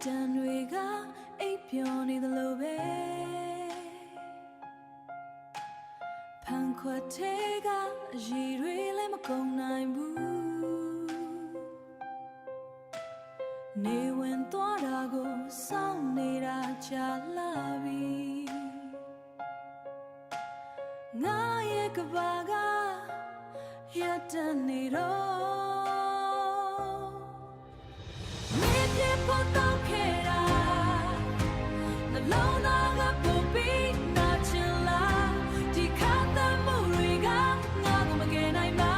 တန်တွေကအိပ်ပျော်နေသလိုပဲဖန်ခွက်ထဲကအရည်တွေလည်းမကုန်နိုင်ဘူးနေဝင်သွားတာကိုစောင့်နေတာကြာလာပြီငါရဲ့ကဘာကရတန်နေတော့မြေပြေပေါ်တော့ခဲ့တာနှလုံးသားကပူပြီးနာချင်လားဒီခါသမှုတွေကငါကိုမကယ်နိုင်ပါ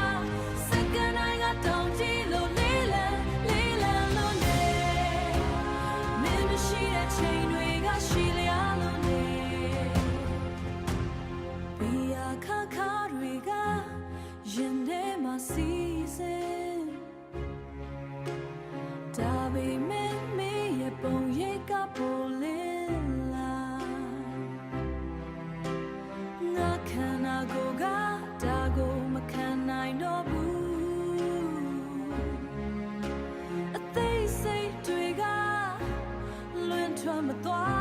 စက္ကန့်တိုင်းကတောင်းကြည့်လို့လေးလံလို့နေမင်းမရှိတဲ့ချိန်တွေကရှိလျာလို့နေဘီယာခါခါတွေကရင်ထဲမှာစီစဉ်ဒါပေမဲ့မင်းရဲ့ပုံရိပ်ကပေါ်လင်းလာငါခန္ဓာကိုယ်ကဒါကိုမခံနိုင်တော့ဘူးအသေးစိတ်တွေကလွင်ထွက်မသွား